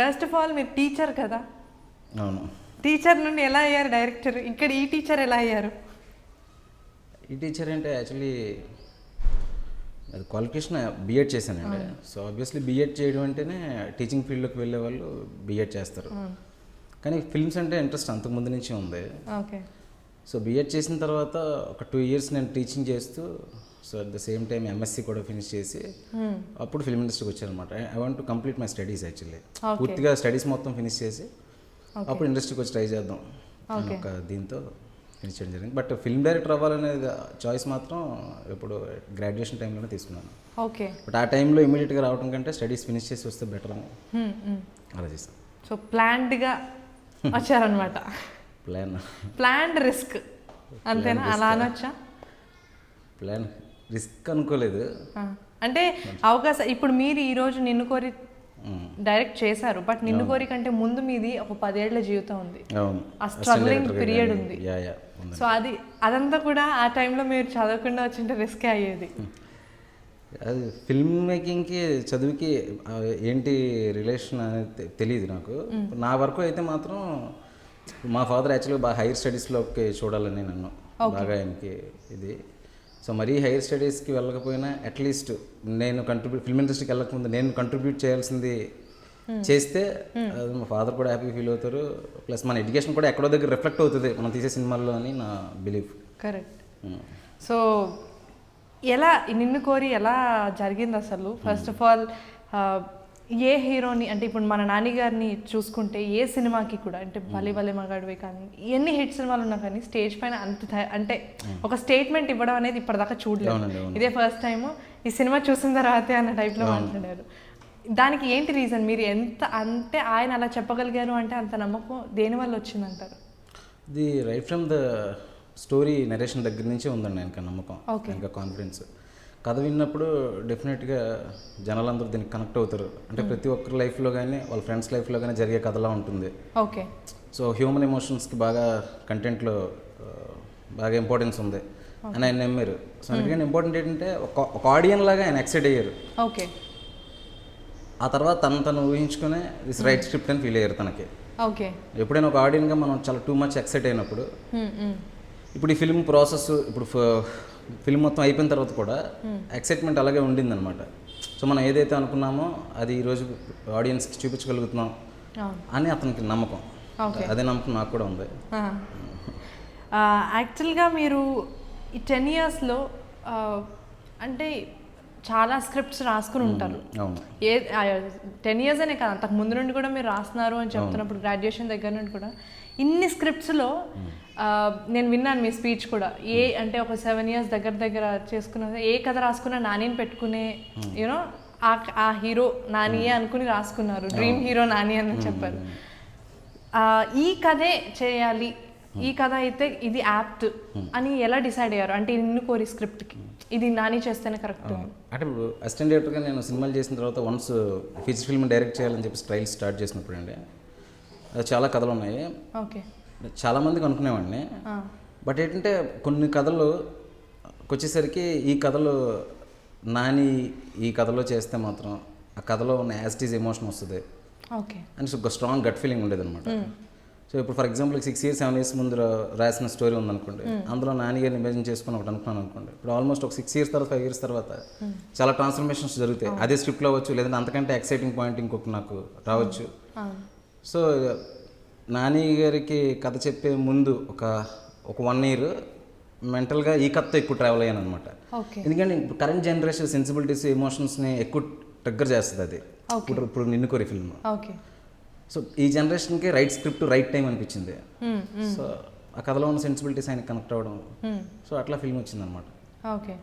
First of all మీరు teacher కదా, అవును. టీచర్ నుండి ఎలా అయ్యారు డైరెక్టర్? ఇక్కడ ఈ టీచర్ ఎలా అయ్యారు? ఈ టీచర్ అంటే యాక్చువల్లీ అది క్వాలిఫికేషన్ బీఎడ్ చేశానండి. సో ఆబ్వియస్లీ బీఎడ్ చేయడం అంటేనే టీచింగ్ ఫీల్డ్లోకి వెళ్ళే వాళ్ళు బీఎడ్ చేస్తారు. కానీ ఫిల్మ్స్ అంటే ఇంట్రెస్ట్ అంతకుముందు నుంచి ఉంది. ఓకే. సో బీఎడ్ చేసిన తర్వాత ఒక 2 years నేను టీచింగ్ చేస్తూ, so at the same time MSc కూడా ఫినిష్ చేసి అప్పుడు ఫిల్మ్ ఇండస్ట్రీకి వచ్చానమాట. I want to complete my studies actually. పూర్తిగా స్టడీస్ మొత్తం ఫినిష్ చేసి అప్పుడు ఇండస్ట్రీకి వచ్చి ట్రై చేద్దాం ఒక దీంతో ఫినిష్ చేయడం జరిగింది. బట్ ఫిల్మ్ డైరెక్టర్ అవ్వాలనేది చాయిస్ మాత్రం ఇప్పుడు గ్రాడ్యుయేషన్ టైంలోనే తీసుకున్నాను. ఓకే. బట్ ఆ టైంలో ఇమీడియట్గా రావడం కంటే స్టడీస్ ఫినిష్ చేసి వస్తే బెటర్ అని అలా చేస్తాను. సో ప్లాన్డ్గా వచ్చారనమాట. ప్లాన్డ్ రిస్క్ అంతేనా? అలా అనొచ్చా? ప్లాన్ రిస్క్ అనుకోలేదు. అంటే అవకాశం ఇప్పుడు మీరు ఈరోజు నిన్ను కోరి డైరెక్ట్ చేశారు, బట్ నిన్ను కోరి కంటే ముందు మీది ఒక 10 ఏళ్ల జీవితం ఉంది, ఆ స్ట్రగ్లింగ్ పీరియడ్ ఉంది. సో అదంతా కూడా ఆ టైంలో మీరు చదవకుండా వచ్చింటే రిస్కే అయ్యేది. అది ఫిల్మ్ మేకింగ్కి చదువుకి ఏంటి రిలేషన్ అనేది తెలియదు నాకు. నా వరకు అయితే మాత్రం మా ఫాదర్ యాక్చువల్గా బాగా హైయర్ స్టడీస్లోకి చూడాలని నన్ను బాగా ఆయనకి ఇది. సో మరీ హైయర్ స్టడీస్కి వెళ్ళకపోయినా అట్లీస్ట్ నేను ఫిల్మ్ ఇండస్ట్రీకి వెళ్ళకముందు నేను కంట్రిబ్యూట్ చేయాల్సింది చేస్తే మా ఫాదర్ కూడా హ్యాపీ ఫీల్ అవుతారు. ప్లస్ మన ఎడ్యుకేషన్ కూడా ఎక్కడో దగ్గర రిఫ్లెక్ట్ అవుతుంది మనం తీసే సినిమాల్లో అని నా బిలీఫ్. కరెక్ట్. సో ఎలా నిన్ను కోరి ఎలా జరిగింది అసలు? ఫస్ట్ ఆఫ్ ఆల్ ఏ హీరోని, అంటే ఇప్పుడు మన నాన్నగారిని చూసుకుంటే ఏ సినిమాకి కూడా, అంటే భలే భలే మగాడివే కానీ ఎన్ని హిట్ సినిమాలు ఉన్నా కానీ స్టేజ్ పైన అంటే ఒక స్టేట్మెంట్ ఇవ్వడం అనేది ఇప్పటిదాకా చూడలేదు. ఇదే ఫస్ట్ టైం ఈ సినిమా చూసిన తర్వాతే అన్న టైప్లో మాట్లాడారు. దానికి ఏంటి రీజన్? మీరు ఎంత అంటే ఆయన అలా చెప్పగలిగారు అంటే అంత నమ్మకం దేనివల్ల వచ్చిందంటారు? ఇది right from the story narration దగ్గర నుంచే ఉందండి ఇంకా నమ్మకం, ఇంకా కాన్ఫిడెన్స్. కథ విన్నప్పుడు డెఫినెట్గా జనాలందరూ దీనికి కనెక్ట్ అవుతారు. అంటే ప్రతి ఒక్కరి లైఫ్లో కానీ వాళ్ళ ఫ్రెండ్స్ లైఫ్లో కానీ జరిగే కథలా ఉంటుంది. ఓకే. సో హ్యూమన్ ఎమోషన్స్కి బాగా కంటెంట్లో బాగా ఇంపార్టెన్స్ ఉంది అని ఆయన నమ్మారు. సో అందుకని ఇంపార్టెంట్ ఏంటంటే ఒక ఆడియన్ లాగా ఆయన ఎక్సైట్ అయ్యారు. ఓకే. ఆ తర్వాత తను ఊహించుకునే దిస్ రైట్ స్క్రిప్ట్ అని ఫీల్ అయ్యారు తనకి. ఓకే. ఎప్పుడైనా ఒక ఆడియన్గా మనం చాలా టూ మచ్ ఎక్సైట్ అయినప్పుడు, ఇప్పుడు ఈ ఫిల్మ్ ప్రాసెస్ ఇప్పుడు ఫిల్మ్ మొత్తం అయిపోయిన తర్వాత కూడా ఎక్సైట్మెంట్ అలాగే ఉండిందనమాట. సో మనం ఏదైతే అనుకున్నామో అది ఈరోజు ఆడియన్స్కి చూపించగలుగుతున్నాం అని అతనికి నమ్మకం. అదే నమ్మకం నాకు కూడా ఉంది. యాక్చువల్గా మీరు ఈ 10 yearsలో అంటే చాలా స్క్రిప్ట్స్ రాసుకుని ఉంటారు. 10 years అనే కాదు, అంతకు ముందు నుండి కూడా మీరు రాస్తున్నారు అని చెప్తున్నప్పుడు గ్రాడ్యుయేషన్ దగ్గర నుండి కూడా ఇన్ని స్క్రిప్ట్స్లో నేను విన్నాను మీ స్పీచ్ కూడా. అంటే ఒక 7 years దగ్గర చేసుకున్న ఏ కథ రాసుకున్నా నానిని పెట్టుకునే యూనో ఆ హీరో నానియే అనుకుని రాసుకున్నారు. డ్రీమ్ హీరో నాని అని చెప్పారు. ఈ కథే చేయాలి, ఈ కథ అయితే ఇది యాప్ట్ అని ఎలా డిసైడ్ అయ్యారు? అంటే నిన్ను కోరి స్క్రిప్ట్కి ఇది నాని చేస్తేనే కరెక్ట్. అంటే అసిస్టెంట్ డైరెక్టర్గా నేను సినిమాలు చేసిన తర్వాత వన్స్ ఫీచర్ ఫిల్మ్ డైరెక్ట్ చేయాలని చెప్పి ట్రయల్స్ స్టార్ట్ చేసినప్పుడు అండి అది చాలా కథలు ఉన్నాయి. ఓకే. చాలామందికి అనుకునేవాడిని. బట్ ఏంటంటే కొన్ని కథలు వచ్చేసరికి ఈ కథలు నాని ఈ కథలో చేస్తే మాత్రం ఆ కథలో ఉన్న యాజిటీజ్ ఎమోషన్ వస్తుంది అని ఒక స్ట్రాంగ్ గట్ ఫీలింగ్ ఉండేది అనమాట. సో ఇప్పుడు ఫర్ ఎగ్జాంపుల్ 6 years 7 years ముందు రాసిన స్టోరీ ఉందనుకోండి, అందులో నాన్నగారిని ఇమేజిన్ చేసుకుని ఒకటి అనుకున్నాను అనుకోండి, ఇప్పుడు ఆల్మోస్ట్ ఒక 6 years తర్వాత 5 years తర్వాత చాలా ట్రాన్స్ఫర్మేషన్స్ జరుగుతాయి. అదే స్క్రిప్ట్లో అవ్వచ్చు, లేదంటే అంతకంటే ఎక్సైటింగ్ పాయింట్ ఇంకొక నాకు రావచ్చు. సో నాని గారికి కథ చెప్పే ముందు ఒక 1 year మెంటల్గా ఈ కథతో ఎక్కువ ట్రావెల్ అయ్యాను అనమాట. ఎందుకంటే ఇప్పుడు కరెంట్ జనరేషన్ సెన్సిబిలిటీస్ ఎమోషన్స్ని ఎక్కువ ట్రిగ్గర్ చేస్తుంది అది. ఇప్పుడు నిన్ను కోరి ఫిల్మ్. సో ఈ జనరేషన్కి రైట్ స్క్రిప్ట్ రైట్ టైం అనిపించింది. సో ఆ కథలో ఉన్న సెన్సిబిలిటీస్ ఆయన కనెక్ట్ అవ్వడం, సో అట్లా ఫిల్మ్ వచ్చింది అనమాట. ఓకే.